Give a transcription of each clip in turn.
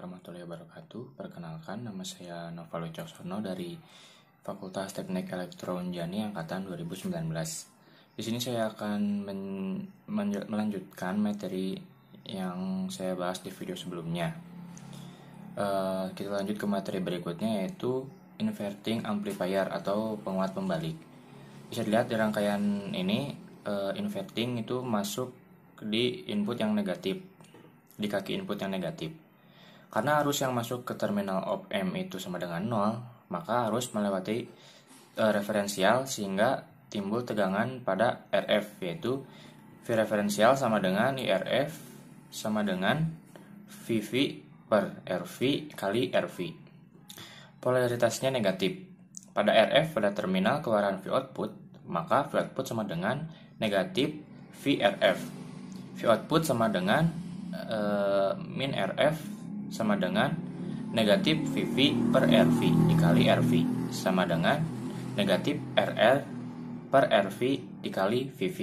Warahmatullahi wabarakatuh. Perkenalkan, nama saya Noval Wicaksono dari Fakultas Teknik Elektro Unjani angkatan 2019. Di sini saya akan melanjutkan materi yang saya bahas di video sebelumnya. Kita lanjut ke materi berikutnya, yaitu inverting amplifier atau penguat pembalik. Bisa dilihat di rangkaian ini, inverting itu masuk di input yang negatif, di kaki input yang negatif. Karena arus yang masuk ke terminal op-amp itu sama dengan 0, maka harus melewati referensial sehingga timbul tegangan pada RF, yaitu V referensial sama dengan IRF sama dengan VV per RV kali RV. Polaritasnya negatif. Pada RF pada terminal keluaran V output, maka V output sama dengan negatif VRF. V output sama dengan min RF sama dengan negatif VV per RV dikali RV sama dengan negatif RR per RV dikali VV.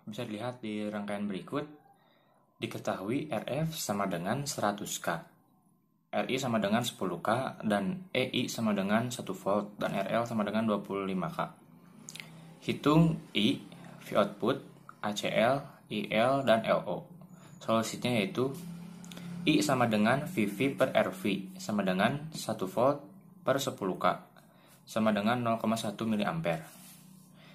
Bisa dilihat di rangkaian berikut, diketahui RF sama dengan 100K, RI sama dengan 10K, dan EI sama dengan 1 volt, dan RL sama dengan 25K. Hitung I, V output, ACL, IL, dan LO. Solusinya yaitu I sama dengan VV per RV sama dengan 1 volt per 10K sama dengan 0,1 mA.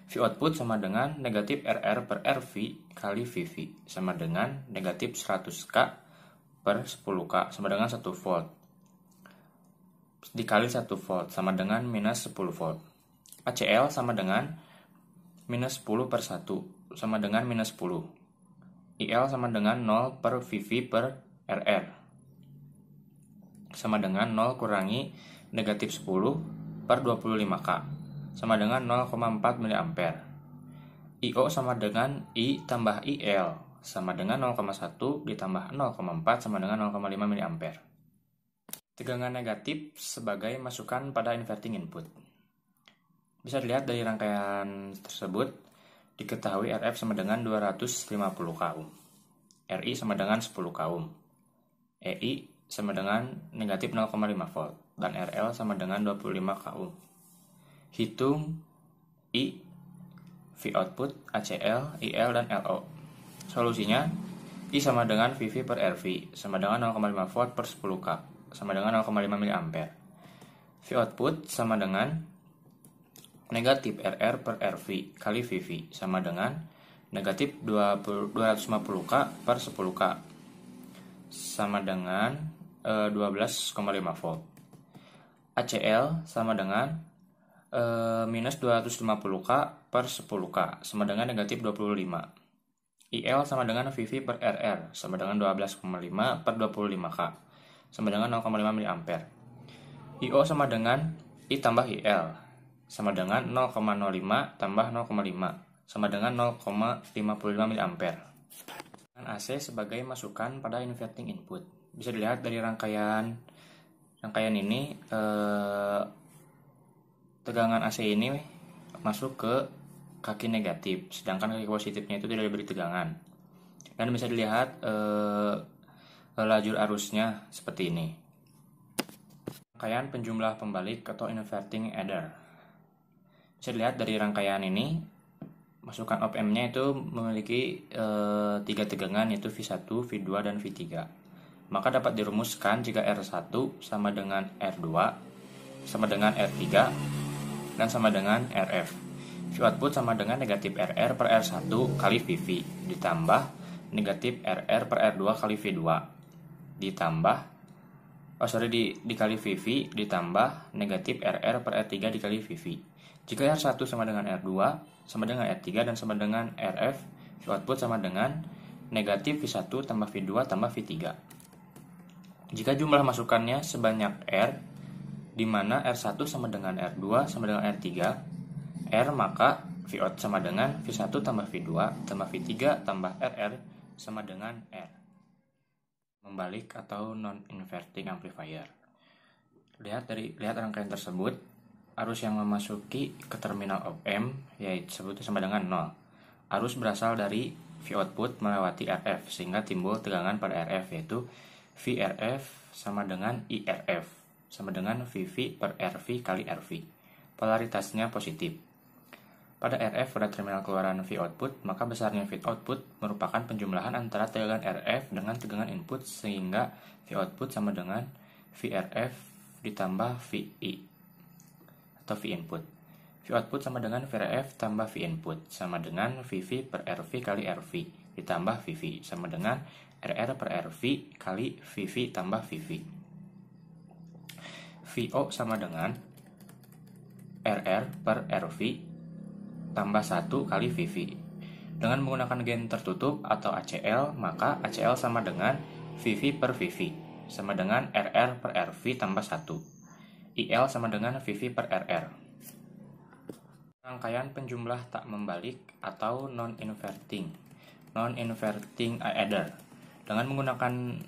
V output sama dengan negatif RR per RV kali VV sama dengan negatif 100K per 10K sama dengan 1 volt dikali 1 volt sama dengan minus 10 volt. ACL sama dengan minus 10 per 1 sama dengan minus 10. IL sama dengan 0 per VV per RR sama dengan 0 kurangi negatif 10 per 25K sama dengan 0,4 mA. IO sama dengan I tambah IL sama dengan 0,1 ditambah 0,4 sama dengan 0,5 mA. Tegangan negatif sebagai masukan pada inverting input. Bisa dilihat dari rangkaian tersebut, diketahui RF sama dengan 250 kOhm, RI sama dengan 10 kOhm, EI sama dengan negatif 0,5 volt, dan RL sama dengan 25 kOhm. Hitung I, V output, ACL, IL, dan LO. Solusinya, I sama dengan VV per RV sama dengan 0,5 volt per 10K sama dengan 0,5 mA. V output sama dengan negatif RR per RV kali VV sama dengan negatif 250K per 10K sama dengan 12,5 volt. ACL sama dengan minus 250K per 10K sama dengan negatif 25. IL sama dengan VV per RR sama dengan 12,5 per 25K sama dengan 0,5 mA. IO sama dengan I tambah IL sama dengan 0,05 tambah 0,5 sama dengan 0,55 mA. AC sebagai masukan pada inverting input. Bisa dilihat dari rangkaian ini, tegangan AC ini masuk ke kaki negatif, sedangkan kaki positifnya itu tidak diberi tegangan. Dan bisa dilihat lajur arusnya seperti ini. Rangkaian penjumlah pembalik atau inverting adder. Bisa dilihat dari rangkaian ini, masukan op-amp-nya itu memiliki 3 tegangan, yaitu V1, V2, dan V3. Maka dapat dirumuskan jika R1 sama dengan R2 sama dengan R3 dan sama dengan RF. V output sama dengan negatif RR per R1 kali VV ditambah negatif RR per R2 kali V2 ditambah dikali VV ditambah negatif RR per R3 dikali VV. Jika R1 sama dengan R2 sama dengan R3 dan sama dengan RF, V output sama dengan negatif V1 tambah V2 tambah V3. Jika jumlah masukannya sebanyak R, di mana R1 sama dengan R2 sama dengan R3, R maka V out sama dengan V1 tambah V2 tambah V3 tambah RR sama dengan R. Membalik atau non-inverting amplifier. Lihat rangkaian tersebut, arus yang memasuki ke terminal op-amp yaitu sama dengan 0. Arus berasal dari V output melewati RF sehingga timbul tegangan pada RF, yaitu VRF sama dengan IRF, sama dengan VV per RV kali RV. Polaritasnya positif. Pada RF, pada terminal keluaran V output, maka besarnya V output merupakan penjumlahan antara tegangan RF dengan tegangan input, sehingga V output sama dengan VRF ditambah VI atau V input. V output sama dengan VRF tambah V input, sama dengan VV per RV kali RV, ditambah VV, sama dengan RR per RV kali VV tambah VV. VO sama dengan RR per RV tambah 1 kali VV. Dengan menggunakan gain tertutup atau ACL, maka ACL sama dengan VV per VV, sama dengan RR per RV tambah 1. IL sama dengan VV per RR. Rangkaian penjumlah tak membalik atau non-inverting adder. Dengan menggunakan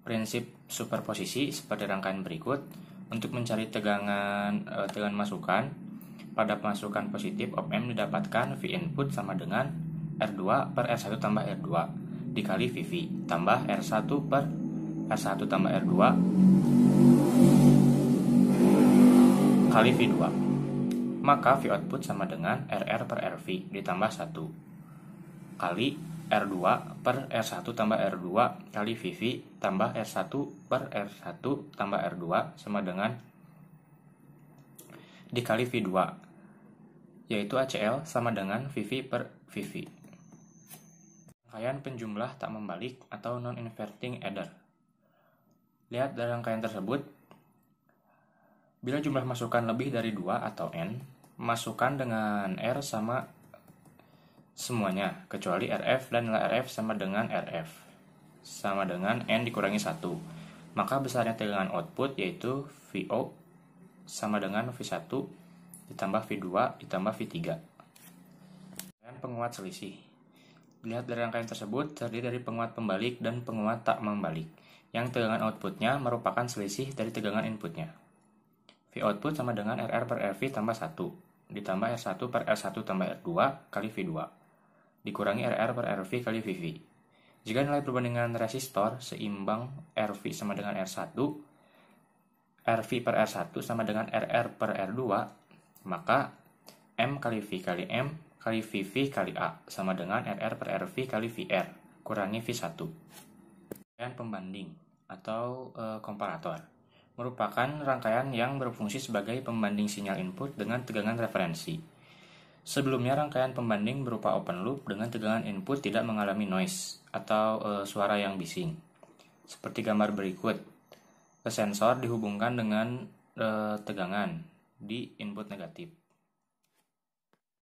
prinsip superposisi seperti rangkaian berikut, untuk mencari tegangan masukan, pada masukan positif op amp didapatkan V input sama dengan R2 per R1 tambah R2 dikali VV tambah R1 per R1 tambah R2 kali V2. Maka V output sama dengan RR per RV ditambah 1 kali R2 per R1 tambah R2 kali VV tambah R1 per R1 tambah R2 sama dengan dikali V2, yaitu ACL sama dengan VV per VV. Rangkaian penjumlah tak membalik atau non-inverting adder. Lihat dari rangkaian tersebut, bila jumlah masukan lebih dari 2 atau N, masukkan dengan R sama semuanya, kecuali RF dan nilai RF sama dengan RF, sama dengan N dikurangi 1. Maka besarnya tegangan output yaitu VO sama dengan V1 ditambah V2 ditambah V3. Dan penguat selisih. Lihat dari rangkaian tersebut terdiri dari penguat pembalik dan penguat tak membalik, yang tegangan outputnya merupakan selisih dari tegangan inputnya. V output sama dengan RR per RV tambah 1 ditambah R1 per R1 tambah R2 kali V2 dikurangi RR per RV kali VV. Jika nilai perbandingan resistor seimbang RV sama dengan R1, RV per R1 sama dengan RR per R2, maka M kali V kali M kali VV kali A sama dengan RR per RV kali VR kurangi V1. Dan pembanding atau komparator merupakan rangkaian yang berfungsi sebagai pembanding sinyal input dengan tegangan referensi. Sebelumnya, rangkaian pembanding berupa open loop dengan tegangan input tidak mengalami noise atau suara yang bising. Seperti gambar berikut, sensor dihubungkan dengan tegangan di input negatif.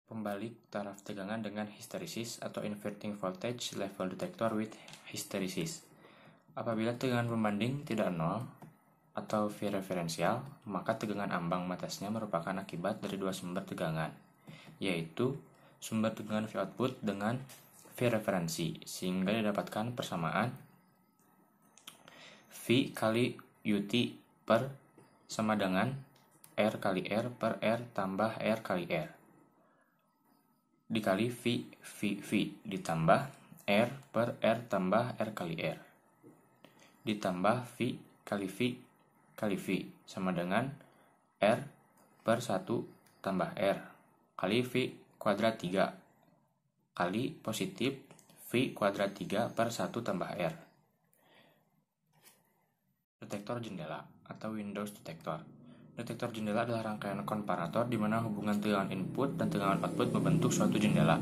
Pembalik taraf tegangan dengan hysteresis atau inverting voltage level detector with hysteresis. Apabila tegangan pembanding tidak nol atau V referensial, maka tegangan ambang batasnya merupakan akibat dari dua sumber tegangan, yaitu sumber tegangan V output dengan V referensi, sehingga didapatkan persamaan V kali UT per sama dengan R kali R per R tambah R kali R dikali V ditambah R per R tambah R kali R ditambah V kali V sama dengan R per 1 tambah R kali V kuadrat 3 kali positif V kuadrat 3 per 1 tambah R. Detektor jendela atau Windows detektor. Detektor jendela adalah rangkaian komparator di mana hubungan tegangan input dan tegangan output membentuk suatu jendela.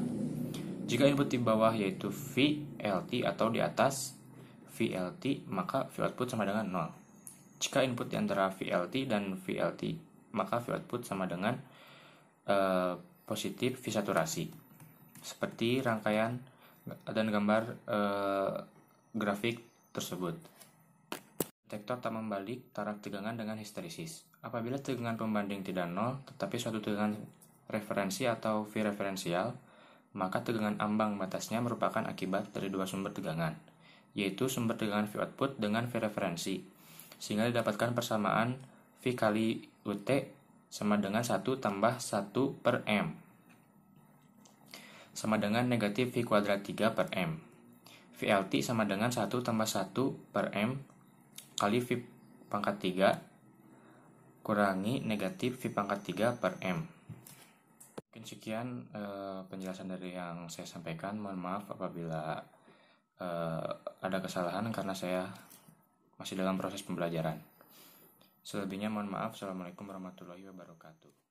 Jika input di bawah yaitu VLT atau di atas VLT, maka V output sama dengan 0. Jika input di antara VLT dan VLT, maka V output sama dengan positif V saturasi. Seperti rangkaian dan gambar grafik tersebut. Detektor tak membalik taraf tegangan dengan histeresis. Apabila tegangan pembanding tidak nol, tetapi suatu tegangan referensi atau V referensial, maka tegangan ambang batasnya merupakan akibat dari dua sumber tegangan, yaitu sumber tegangan V output dengan V referensi, sehingga didapatkan persamaan V kali UT sama dengan 1 tambah 1 per M, sama dengan negatif V kuadrat 3 per M. VLT sama dengan 1 tambah 1 per M kali V pangkat 3 kurangi negatif V pangkat 3 per M. Mungkin sekian penjelasan dari yang saya sampaikan. Mohon maaf apabila ada kesalahan karena saya masih dalam proses pembelajaran. Selebihnya mohon maaf. Assalamualaikum warahmatullahi wabarakatuh.